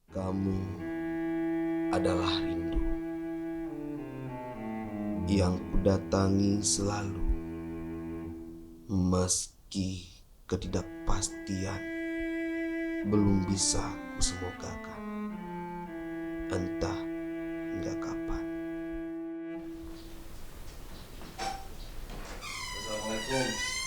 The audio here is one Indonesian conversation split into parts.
Kamu adalah rindu yang kudatangi selalu, meski ketidakpastian belum bisa kusemogakan, entah hingga kapan. Assalamualaikum.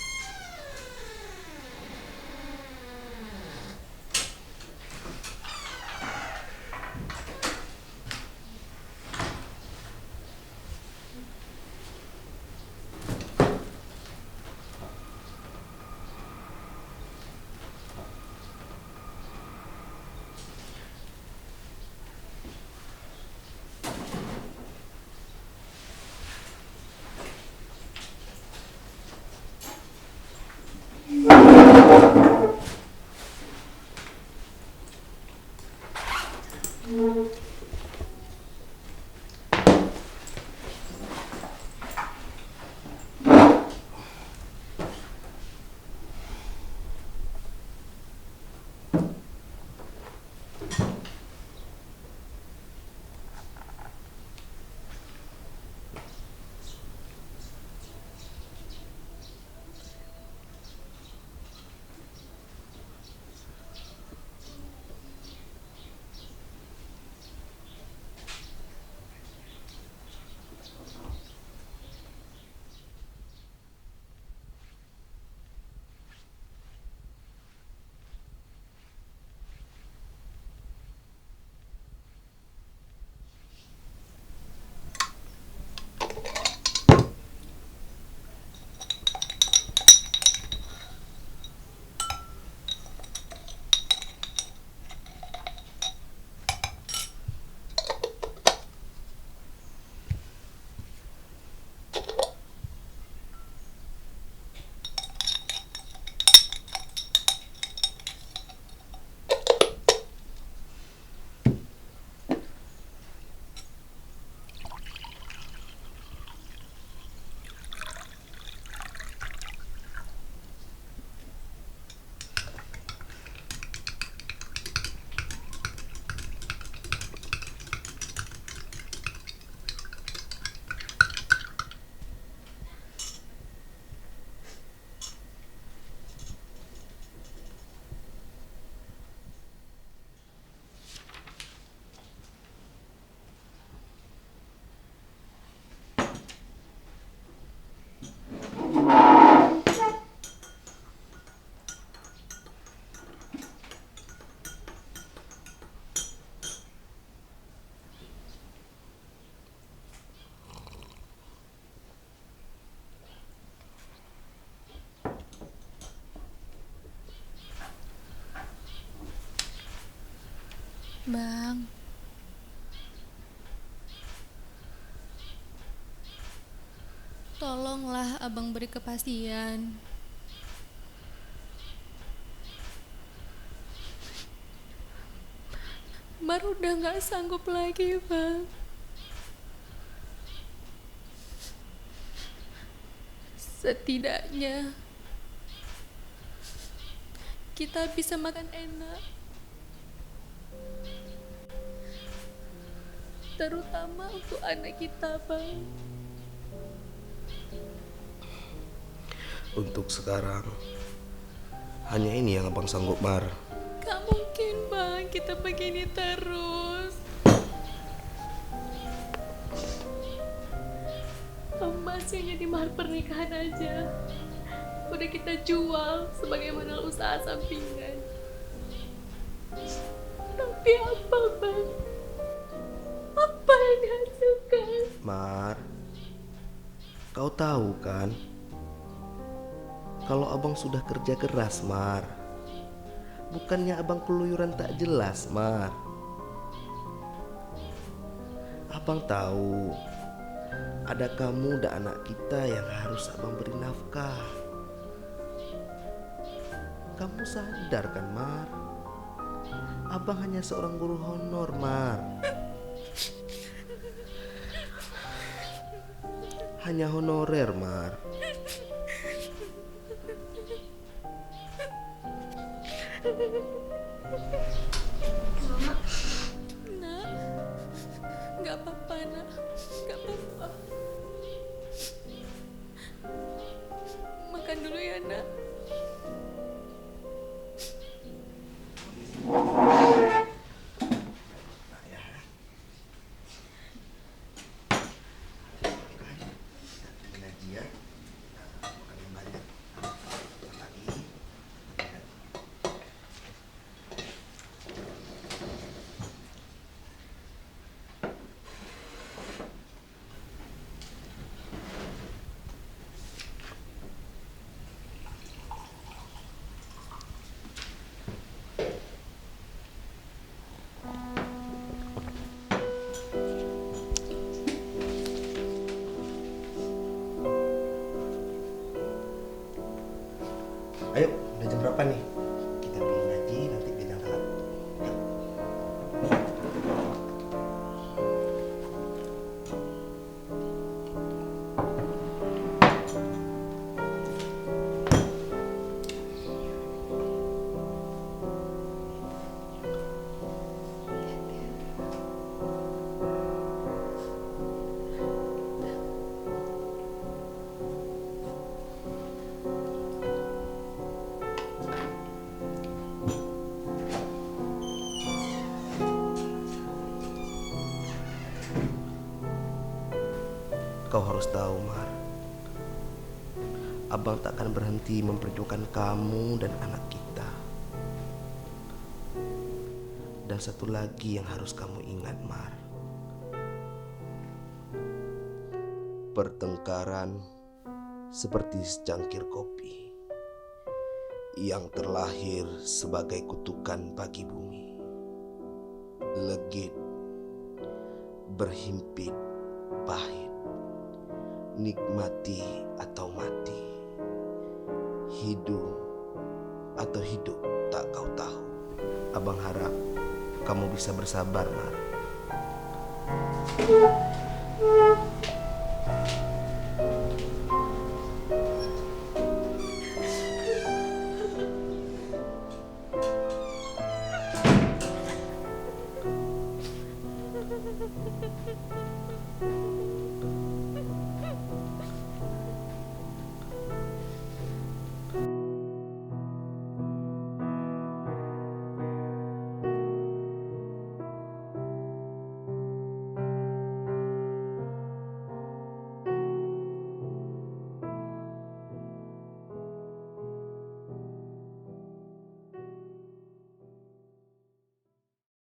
Bang, tolonglah abang beri kepastian. Mar udah gak sanggup lagi, bang. Setidaknya kita bisa makan enak, terutama untuk anak kita, bang. Untuk sekarang, hanya ini yang abang sanggup, Mar. Gak mungkin, bang, kita begini terus. Emasnya jadi mahar pernikahan aja udah kita jual sebagai modal usaha sampingan. Tapi apa, bang? Apa yang dihasilkan? Mar, kau tahu kan, kalau abang sudah kerja keras, Mar. Bukannya abang keluyuran tak jelas, Mar. Abang tahu ada kamu dan anak kita yang harus abang beri nafkah. Kamu sadar kan, Mar? Abang hanya seorang guru honor, Mar. Hanya honorer, Mar. Mama, Ayo, udah jam berapa nih? Kita pergi ngaji, nanti bilang telat. Yuk. Kau harus tahu, Mar. Abang tak akan berhenti memperjuangkan kamu dan anak kita. Dan satu lagi yang harus kamu ingat, Mar. Pertengkaran seperti secangkir kopi yang terlahir sebagai kutukan bagi bumi. Legit, berhimpit, pahit. Nikmati atau mati, hidup atau hidup tak kau tahu. Abang harap kamu bisa bersabar, Mar.